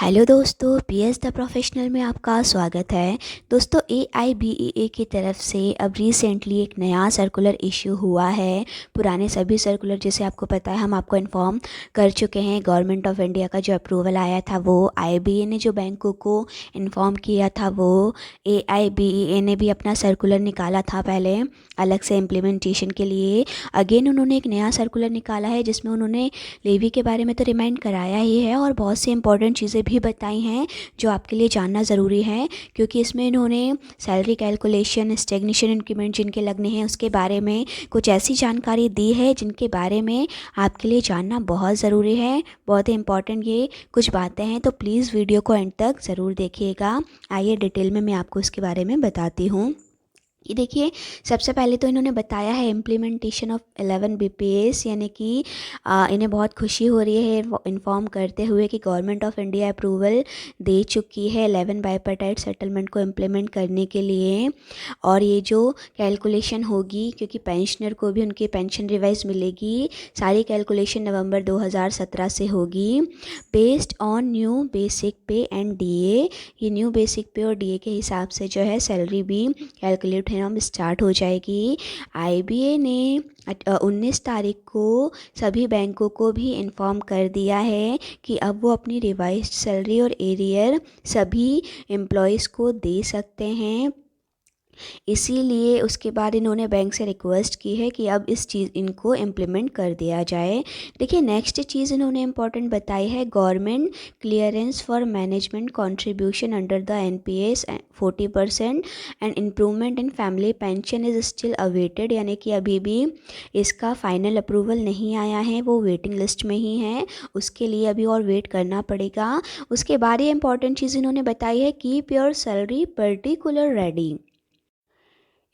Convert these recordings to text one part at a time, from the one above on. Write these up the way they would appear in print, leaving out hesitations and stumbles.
Hello दोस्तों, PS the professional में आपका स्वागत है। दोस्तों, AIBEA की तरफ से अब रिसेंटली एक नया सर्कुलर इशू हुआ है। पुराने सभी सर्कुलर जैसे आपको पता है हम आपको इन्फॉर्म कर चुके हैं। गवर्नमेंट ऑफ इंडिया का जो अप्रूवल आया था वो IBA ने जो बैंकों को इन्फॉर्म किया था वो AIBEA ने भी अपना सर्कुलर निकाला था पहले अलग से इम्प्लीमेंटेशन के लिए। अगेन उन्होंने एक नया सर्कुलर निकाला है जिसमें उन्होंने लेवी के बारे में तो रिमाइंड कराया ही है और बहुत सी इंपॉर्टेंट चीज़ें भी बताई हैं जो आपके लिए जानना ज़रूरी है, क्योंकि इसमें इन्होंने सैलरी कैलकुलेशन, स्टैग्नेशन इंक्रीमेंट जिनके लगने हैं उसके बारे में कुछ ऐसी जानकारी दी है जिनके बारे में आपके लिए जानना बहुत ज़रूरी है। बहुत ही इंपॉर्टेंट ये कुछ बातें हैं, तो प्लीज़ वीडियो को एंड तक ज़रूर देखिएगा। आइए डिटेल में मैं आपको इसके बारे में बताती हूँ। ये देखिए, सबसे पहले तो इन्होंने बताया है इम्प्लीमेंटेशन ऑफ 11 BPS, यानी कि इन्हें बहुत खुशी हो रही है इन्फॉर्म करते हुए कि गवर्नमेंट ऑफ इंडिया अप्रूवल दे चुकी है 11 बाइपार्टाइट सेटलमेंट को इम्प्लीमेंट करने के लिए। और ये जो कैलकुलेशन होगी, क्योंकि पेंशनर को भी उनकी पेंशन रिवाइज मिलेगी, सारी कैलकुलेशन नवंबर 2017 से होगी बेस्ड ऑन न्यू बेसिक पे एंड DA। ये न्यू बेसिक पे और DA के हिसाब से जो है सैलरी भी कैलकुलेट होना स्टार्ट हो जाएगी। IBA ने 19 तारीख को सभी बैंकों को भी इन्फॉर्म कर दिया है कि अब वो अपनी रिवाइज्ड सैलरी और एरियर सभी एम्प्लॉयज़ को दे सकते हैं। इसीलिए उसके बाद इन्होंने बैंक से रिक्वेस्ट की है कि अब इस चीज़ इनको इम्प्लीमेंट कर दिया जाए। देखिए, नेक्स्ट चीज़ इन्होंने इम्पॉर्टेंट बताई है, government clearance for management contribution under the NPS 40% and improvement in family pension is still awaited, यानी कि अभी भी इसका फाइनल अप्रूवल नहीं आया है, वो वेटिंग लिस्ट में ही है, उसके लिए अभी और वेट करना पड़ेगा। उसके बाद ये इंपॉर्टेंट चीज़ इन्होंने बताई है, keep your salary particular ready.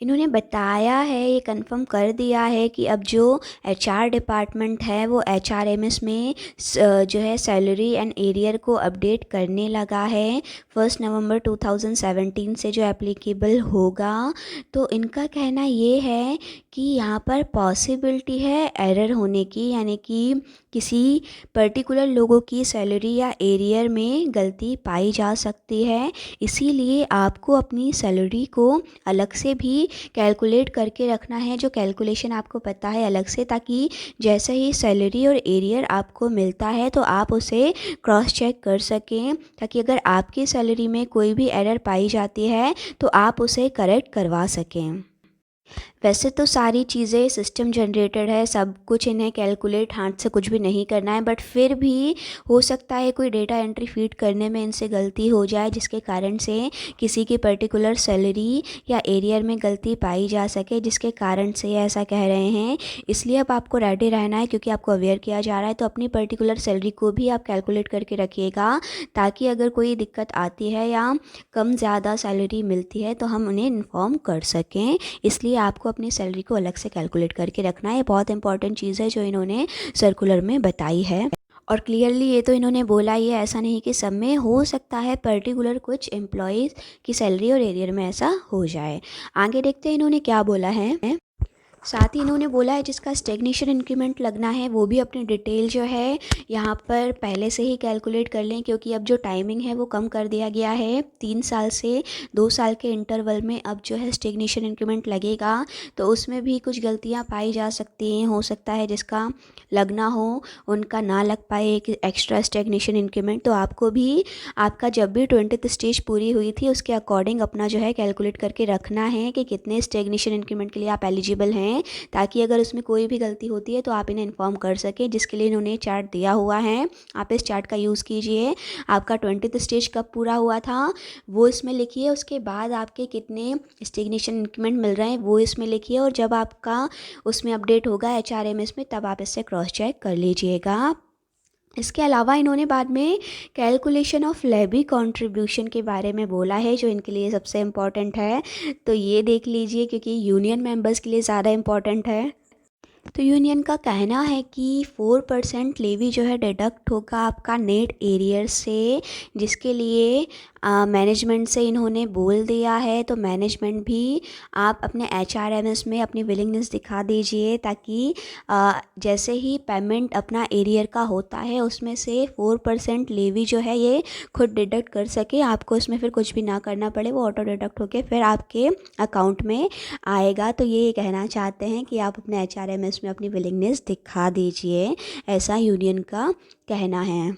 इन्होंने बताया है, ये कंफर्म कर दिया है कि अब जो HR डिपार्टमेंट है वो HRMS में जो है सैलरी एंड एरियर को अपडेट करने लगा है 1 नवंबर 2017 से जो एप्लीकेबल होगा। तो इनका कहना ये है कि यहाँ पर पॉसिबिलिटी है एरर होने की, यानी कि किसी पर्टिकुलर लोगों की सैलरी या एरियर में गलती पाई जा सकती है। इसीलिए आपको अपनी सैलरी को अलग से भी कैलकुलेट करके रखना है, जो कैलकुलेशन आपको पता है अलग से, ताकि जैसे ही सैलरी और एरियर आपको मिलता है तो आप उसे क्रॉस चेक कर सकें, ताकि अगर आपकी सैलरी में कोई भी एरर पाई जाती है तो आप उसे करेक्ट करवा सकें। वैसे तो सारी चीज़ें सिस्टम जनरेटेड है, सब कुछ इन्हें कैलकुलेट हाथ से कुछ भी नहीं करना है, बट फिर भी हो सकता है कोई डेटा एंट्री फीड करने में इनसे गलती हो जाए जिसके कारण से किसी की पर्टिकुलर सैलरी या एरियर में गलती पाई जा सके, जिसके कारण से ये ऐसा कह रहे हैं। इसलिए अब आपको रेडी रहना है, क्योंकि आपको अवेयर किया जा रहा है, तो अपनी पर्टिकुलर सैलरी को भी आप कैलकुलेट करके रखिएगा, ताकि अगर कोई दिक्कत आती है या कम ज़्यादा सैलरी मिलती है तो हम उन्हें इन्फॉर्म कर सकें। इसलिए आपको अपनी सैलरी को अलग से कैलकुलेट करके रखना है। बहुत इंपॉर्टेंट चीज़ है जो इन्होंने सर्कुलर में बताई है। और क्लियरली ये तो इन्होंने बोला ही है, ऐसा नहीं कि सब में, हो सकता है पर्टिकुलर कुछ एम्प्लॉयज़ की सैलरी और एरियर में ऐसा हो जाए। आगे देखते हैं इन्होंने क्या बोला है। साथ ही इन्होंने बोला है जिसका स्टैग्नेशन इंक्रीमेंट लगना है वो भी अपनी डिटेल जो है यहाँ पर पहले से ही कैलकुलेट कर लें, क्योंकि अब जो टाइमिंग है वो कम कर दिया गया है। 3 साल से 2 साल के इंटरवल में अब जो है स्टैग्नेशन इंक्रीमेंट लगेगा, तो उसमें भी कुछ गलतियाँ पाई जा सकती हैं। हो सकता है जिसका लगना हो उनका ना लग पाए एक एक्स्ट्रा स्टैग्नेशन इंक्रीमेंट, तो आपको भी आपका जब भी 20th स्टेज पूरी हुई थी उसके अकॉर्डिंग अपना जो है कैलकुलेट करके रखना है कि कितने स्टैग्नेशन इंक्रीमेंट के लिए आप एलिजिबल हैं, ताकि अगर उसमें कोई भी गलती होती है तो आप इन्हें इन्फॉर्म कर सकें, जिसके लिए इन्होंने चार्ट दिया हुआ है। आप इस चार्ट का यूज़ कीजिए। आपका 20th स्टेज कब पूरा हुआ था वो इसमें लिखिए, उसके बाद आपके कितने स्टैग्नेशन इंक्रीमेंट मिल रहे हैं वो इसमें लिखिए, और जब आपका उसमें अपडेट होगा HRMS में तब आप इससे क्रॉस चेक कर लीजिएगा। इसके अलावा इन्होंने बाद में कैलकुलेशन ऑफ लेवी कंट्रीब्यूशन के बारे में बोला है, जो इनके लिए सबसे इम्पॉर्टेंट है। तो ये देख लीजिए, क्योंकि यूनियन मेंबर्स के लिए ज़्यादा इम्पॉर्टेंट है। तो यूनियन का कहना है कि 4% लेवी जो है डिडक्ट होगा आपका नेट एरियर से, जिसके लिए मैनेजमेंट से इन्होंने बोल दिया है, तो मैनेजमेंट भी आप अपने HRMS में अपनी विलिंगनेस दिखा दीजिए, ताकि जैसे ही पेमेंट अपना एरियर का होता है उसमें से 4% लेवी जो है ये खुद डिडक्ट कर सके, आपको इसमें फिर कुछ भी ना करना पड़े, वो ऑटो डिडक्ट होके फिर आपके अकाउंट में आएगा। तो ये कहना चाहते हैं कि आप अपने HRMS में अपनी विलिंगनेस दिखा दीजिए, ऐसा यूनियन का कहना है।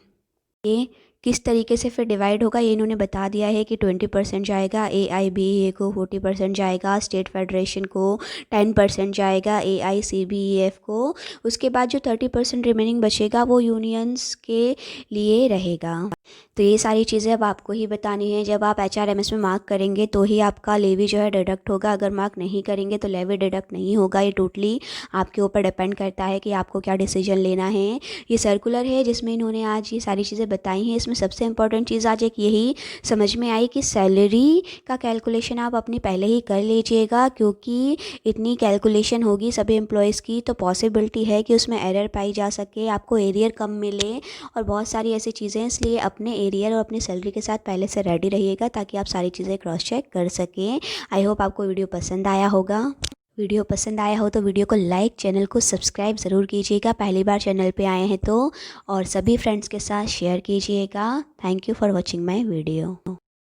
ये किस तरीके से फिर डिवाइड होगा ये इन्होंने बता दिया है कि 20% जाएगा AIBEA को, 40% जाएगा स्टेट फेडरेशन को, 10% जाएगा AICBEF को, उसके बाद जो 30% रिमेनिंग बचेगा वो यूनियंस के लिए रहेगा। तो ये सारी चीज़ें अब आपको ही बतानी है। जब आप HRMS में मार्क करेंगे तो ही आपका लेवी जो है डिडक्ट होगा, अगर मार्क नहीं करेंगे तो लेवी डिडक्ट नहीं होगा। ये टोटली आपके ऊपर डिपेंड करता है कि आपको क्या डिसीजन लेना है। ये सर्कुलर है जिसमें इन्होंने आज ये सारी चीज़ें बताई हैं। इसमें सबसे इंपॉर्टेंट चीज़ आज एक यही समझ में आई कि सैलरी का कैलकुलेशन आप अपनी पहले ही कर लीजिएगा, क्योंकि इतनी कैलकुलेशन होगी सभी एम्प्लॉयज़ की तो पॉसिबिलिटी है कि उसमें एरर पाई जा सके, आपको एरियर कम मिले और बहुत सारी ऐसी चीज़ें। इसलिए अपने एरियर और अपनी सैलरी के साथ पहले से रेडी रहिएगा ताकि आप सारी चीज़ें क्रॉस चेक कर सकें। आई होप आपको वीडियो पसंद आया होगा। वीडियो पसंद आया हो तो वीडियो को लाइक, चैनल को सब्सक्राइब ज़रूर कीजिएगा पहली बार चैनल पे आए हैं तो, और सभी फ्रेंड्स के साथ शेयर कीजिएगा। Thank you for watching my video.